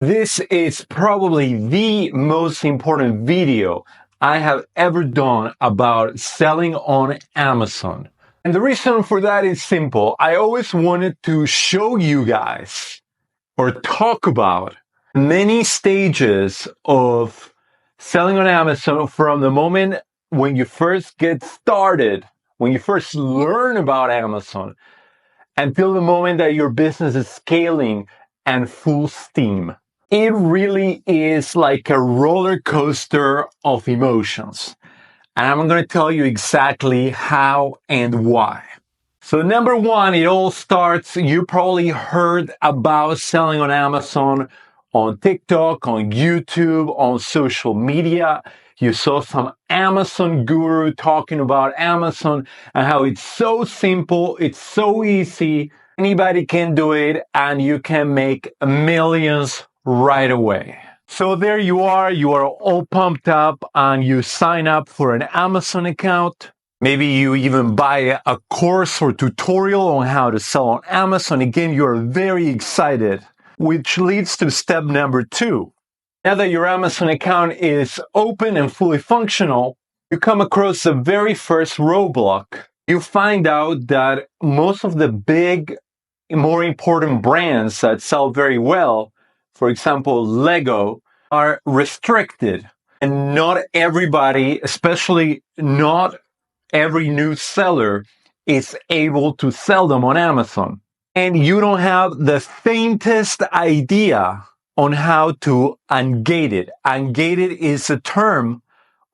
This is probably the most important video I have ever done about selling on Amazon. And the reason for that is simple. I always wanted to show you guys or talk about many stages of selling on Amazon from the moment when you first get started, when you first learn about Amazon, until the moment that your business is scaling and full steam. It really is like a roller coaster of emotions. And I'm going to tell you exactly how and why. So number one, it all starts, you probably heard about selling on Amazon, on TikTok, on YouTube, on social media. You saw some Amazon guru talking about Amazon and how it's so simple, it's so easy, anybody can do it, and you can make millions right away. So there you are all pumped up, and you sign up for an Amazon account. Maybe you even buy a course or tutorial on how to sell on Amazon. Again, you're very excited, which leads to step number two. Now that your Amazon account is open and fully functional, you come across the very first roadblock. You find out that most of the big, more important brands that sell very well, for example, Lego, are restricted. And not everybody, especially not every new seller, is able to sell them on Amazon. And you don't have the faintest idea on how to ungate it. Ungated is a term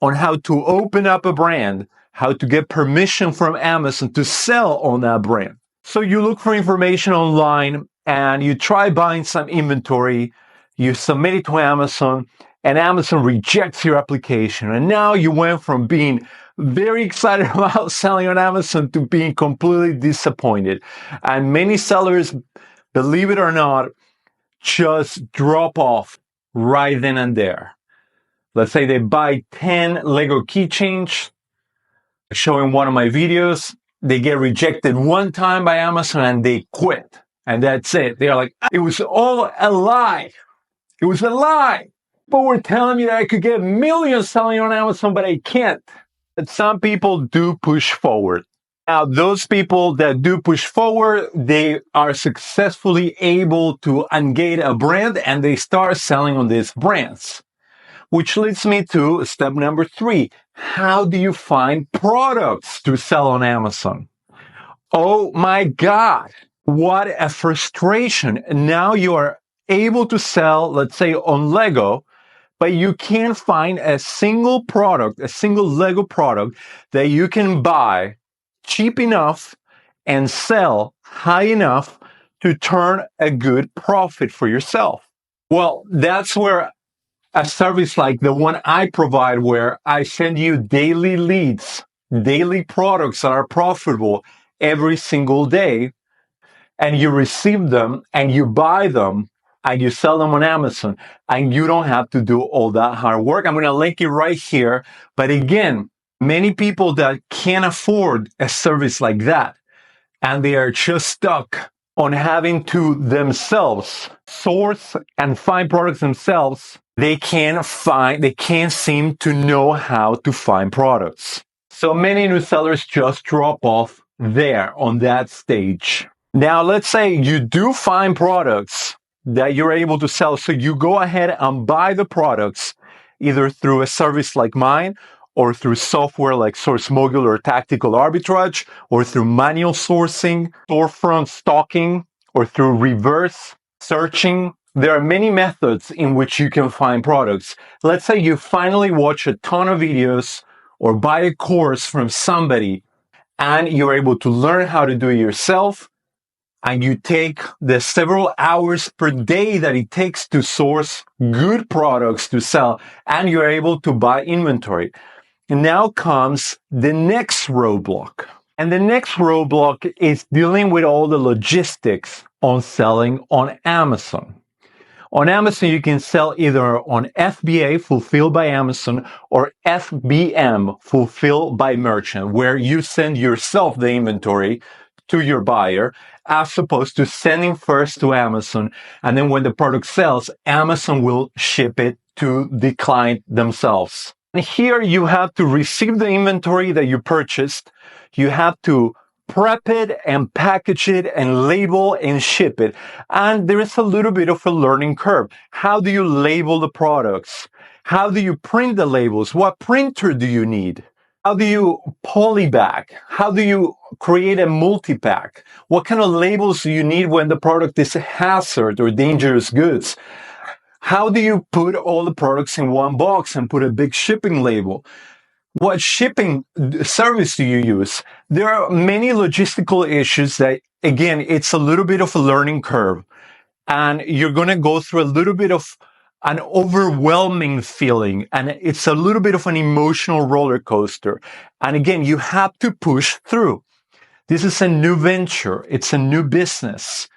on how to open up a brand, how to get permission from Amazon to sell on that brand. So you look for information online and you try buying some inventory, you submit it to Amazon, and Amazon rejects your application. And now you went from being very excited about selling on Amazon to being completely disappointed. And many sellers, believe it or not, just drop off right then and there. Let's say they buy 10 Lego keychains, showing one of my videos. They get rejected one time by Amazon and they quit. And that's it. They're like, it was all a lie. It was a lie. People were telling me that I could get millions selling on Amazon, but I can't. But some people do push forward. Now, those people that do push forward, they are successfully able to ungate a brand and they start selling on these brands. Which leads me to step number three. How do you find products to sell on Amazon? Oh my God, what a frustration. Now you are able to sell, let's say, on Lego, but you can't find a single product, a single Lego product that you can buy cheap enough and sell high enough to turn a good profit for yourself. Well, that's where a service like the one I provide, where I send you daily leads, daily products that are profitable every single day, and you receive them and you buy them and you sell them on Amazon, and you don't have to do all that hard work. I'm going to link it right here. But again, many people that can't afford a service like that, and they are just stuck on having to themselves source and find products themselves, they can't seem to know how to find products. So many new sellers just drop off there on that stage. Now, let's say you do find products that you're able to sell. So you go ahead and buy the products either through a service like mine, or through software like Source Mogul or Tactical Arbitrage, or through manual sourcing, storefront stocking, or through reverse searching. There are many methods in which you can find products. Let's say you finally watch a ton of videos or buy a course from somebody and you're able to learn how to do it yourself, and you take the several hours per day that it takes to source good products to sell, and you're able to buy inventory. And now comes the next roadblock. And the next roadblock is dealing with all the logistics on selling on Amazon. On Amazon, you can sell either on FBA, fulfilled by Amazon, or FBM, fulfilled by merchant, where you send yourself the inventory to your buyer, as opposed to sending first to Amazon. And then when the product sells, Amazon will ship it to the client themselves. And here you have to receive the inventory that you purchased. You have to prep it and package it and label and ship it. And there is a little bit of a learning curve. How do you label the products? How do you print the labels? What printer do you need? How do you polybag? How do you create a multi-pack? What kind of labels do you need when the product is a hazard or dangerous goods? How do you put all the products in one box and put a big shipping label? What shipping service do you use? There are many logistical issues that, again, it's a little bit of a learning curve. And you're going to go through a little bit of an overwhelming feeling. And it's a little bit of an emotional roller coaster. And again, you have to push through. This is a new venture. It's a new business.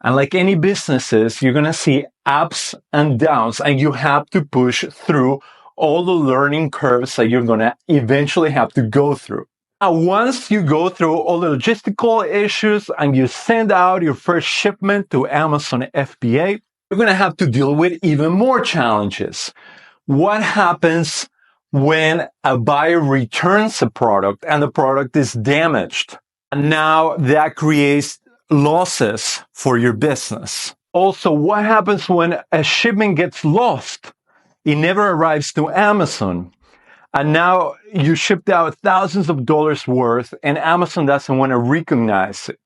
And like any businesses, you're going to see ups and downs, and you have to push through all the learning curves that you're going to eventually have to go through. Now, once you go through all the logistical issues and you send out your first shipment to Amazon FBA, you're going to have to deal with even more challenges. What happens when a buyer returns a product and the product is damaged? And now that creates losses for your business. Also, what happens when a shipment gets lost? It never arrives to Amazon. And now you shipped out thousands of dollars worth and Amazon doesn't want to recognize it.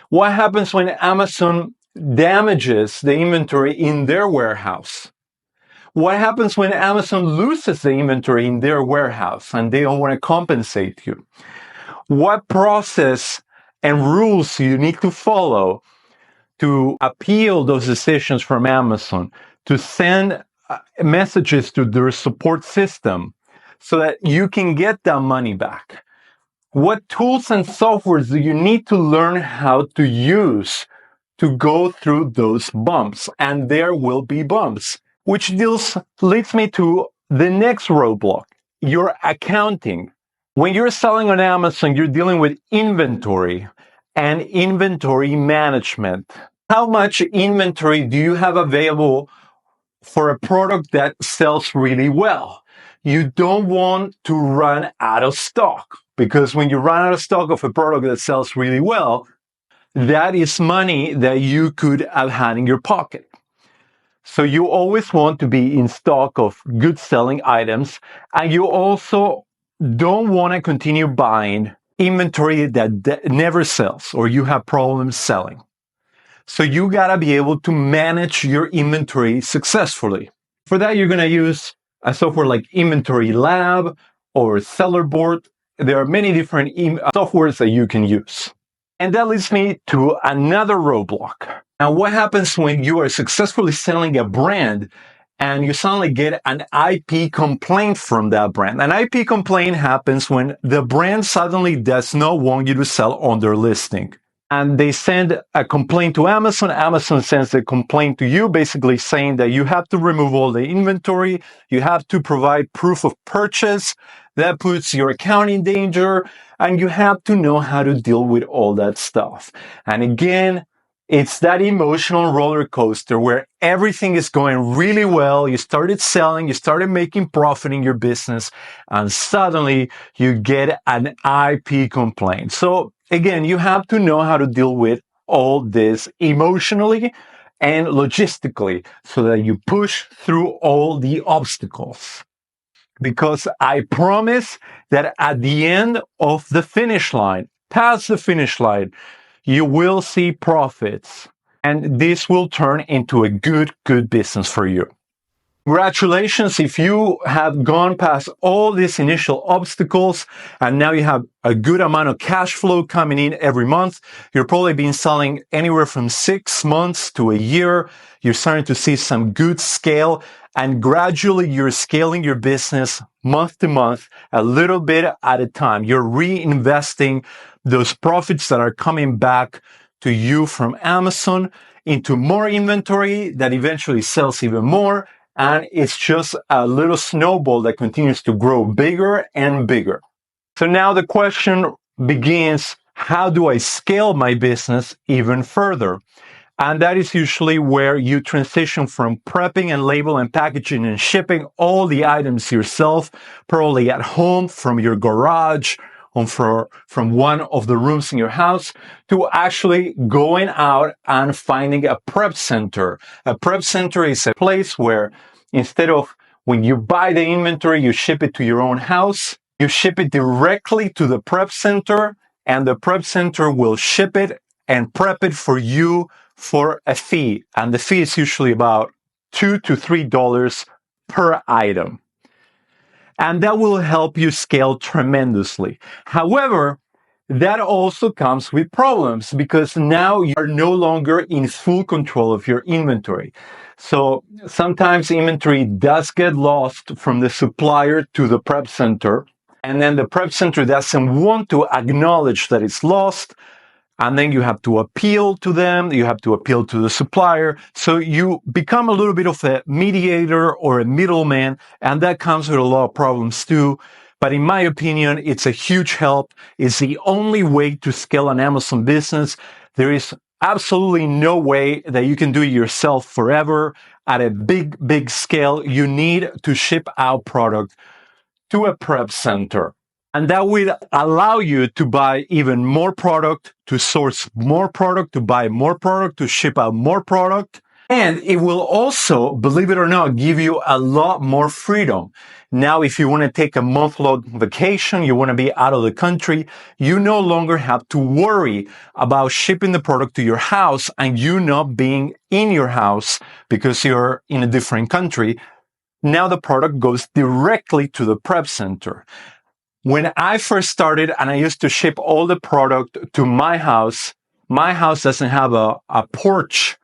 What happens when Amazon damages the inventory in their warehouse? What happens when Amazon loses the inventory in their warehouse and they don't want to compensate you? What process and rules you need to follow to appeal those decisions from Amazon, to send messages to their support system so that you can get that money back? What tools and softwares do you need to learn how to use to go through those bumps? And there will be bumps, which leads me to the next roadblock, your accounting. When you're selling on Amazon, you're dealing with inventory and inventory management. How much inventory do you have available for a product that sells really well? You don't want to run out of stock, because when you run out of stock of a product that sells really well, that is money that you could have had in your pocket. So you always want to be in stock of good selling items, and you also don't want to continue buying inventory that never sells or you have problems selling. So you got to be able to manage your inventory successfully. For that, you're going to use a software like Inventory Lab or Sellerboard. There are many different softwares that you can use. And that leads me to another roadblock. Now, what happens when you are successfully selling a brand and you suddenly get an IP complaint from that brand? An IP complaint happens when the brand suddenly does not want you to sell on their listing. And they send a complaint to Amazon. Amazon sends a complaint to you, basically saying that you have to remove all the inventory. You have to provide proof of purchase. That puts your account in danger. And you have to know how to deal with all that stuff. And again, it's that emotional roller coaster where everything is going really well. You started selling, you started making profit in your business, and suddenly you get an IP complaint. So again, you have to know how to deal with all this emotionally and logistically so that you push through all the obstacles. Because I promise that at the end of the finish line, past the finish line, you will see profits, and this will turn into a good business for you. Congratulations if you have gone past all these initial obstacles and now you have a good amount of cash flow coming in every month. You're probably been selling anywhere from 6 months to a year. You're starting to see some good scale, and gradually you're scaling your business month to month, a little bit at a time. You're reinvesting those profits that are coming back to you from Amazon into more inventory that eventually sells even more. And it's just a little snowball that continues to grow bigger and bigger. So now the question begins, how do I scale my business even further? And that is usually where you transition from prepping and label and packaging and shipping all the items yourself, probably at home, from your garage, from one of the rooms in your house, to actually going out and finding a prep center. A prep center is a place where instead of when you buy the inventory, you ship it to your own house, you ship it directly to the prep center, and the prep center will ship it and prep it for you for a fee. And the fee is usually about $2 to $3 per item. And that will help you scale tremendously. However, that also comes with problems because now you are no longer in full control of your inventory. So sometimes inventory does get lost from the supplier to the prep center, and then the prep center doesn't want to acknowledge that it's lost. And then you have to appeal to them, you have to appeal to the supplier. So you become a little bit of a mediator or a middleman, and that comes with a lot of problems too. But in my opinion, it's a huge help. It's the only way to scale an Amazon business. There is absolutely no way that you can do it yourself forever at a big scale. You need to ship out product to a prep center. And that will allow you to buy even more product, to source more product, to buy more product, to ship out more product. And it will also, believe it or not, give you a lot more freedom. Now, if you want to take a month-long vacation, you want to be out of the country, you no longer have to worry about shipping the product to your house and you not being in your house because you're in a different country. Now the product goes directly to the prep center. When I first started and I used to ship all the product to my house doesn't have a porch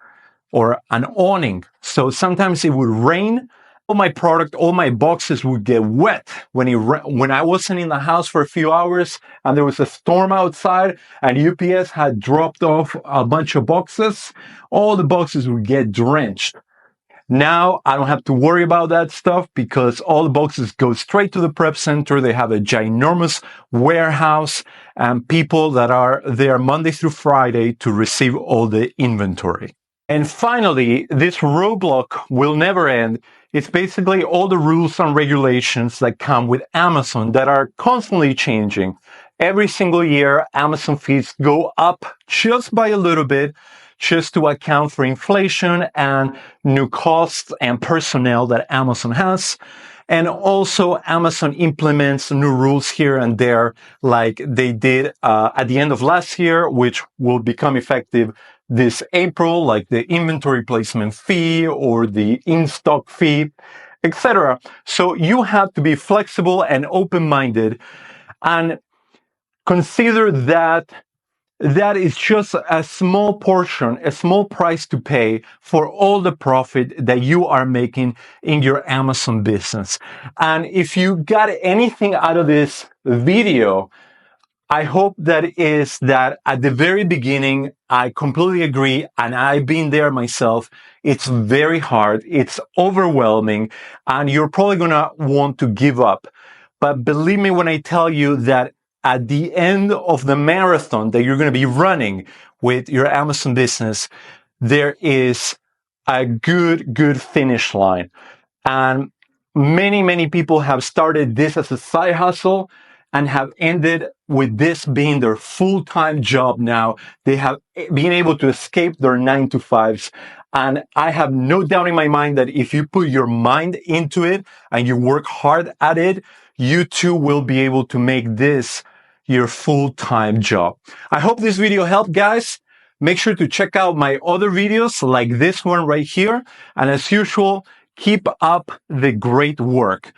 or an awning. So sometimes it would rain. All my product, all my boxes would get wet when I wasn't in the house for a few hours and there was a storm outside and UPS had dropped off a bunch of boxes. All the boxes would get drenched. Now I don't have to worry about that stuff because all the boxes go straight to the prep center. They have a ginormous warehouse and people that are there Monday through Friday to receive all the inventory. And finally, this roadblock will never end. It's basically all the rules and regulations that come with Amazon that are constantly changing. Every single year, Amazon fees go up just by a little bit, just to account for inflation and new costs and personnel that Amazon has. And also Amazon implements new rules here and there, like they did at the end of last year, which will become effective this April, like the inventory placement fee or the in-stock fee, etc. So you have to be flexible and open-minded and consider that is just a small portion, a small price to pay for all the profit that you are making in your Amazon business. And if you got anything out of this video, I hope that is that at the very beginning, I completely agree, and I've been there myself. It's very hard, it's overwhelming, and you're probably gonna want to give up. But believe me when I tell you that at the end of the marathon that you're going to be running with your Amazon business, there is a good finish line. And many people have started this as a side hustle and have ended with this being their full-time job now. They have been able to escape their 9-to-5s. And I have no doubt in my mind that if you put your mind into it and you work hard at it, you too will be able to make this your full-time job. I hope this video helped, guys. Make sure to check out my other videos like this one right here. And as usual, keep up the great work.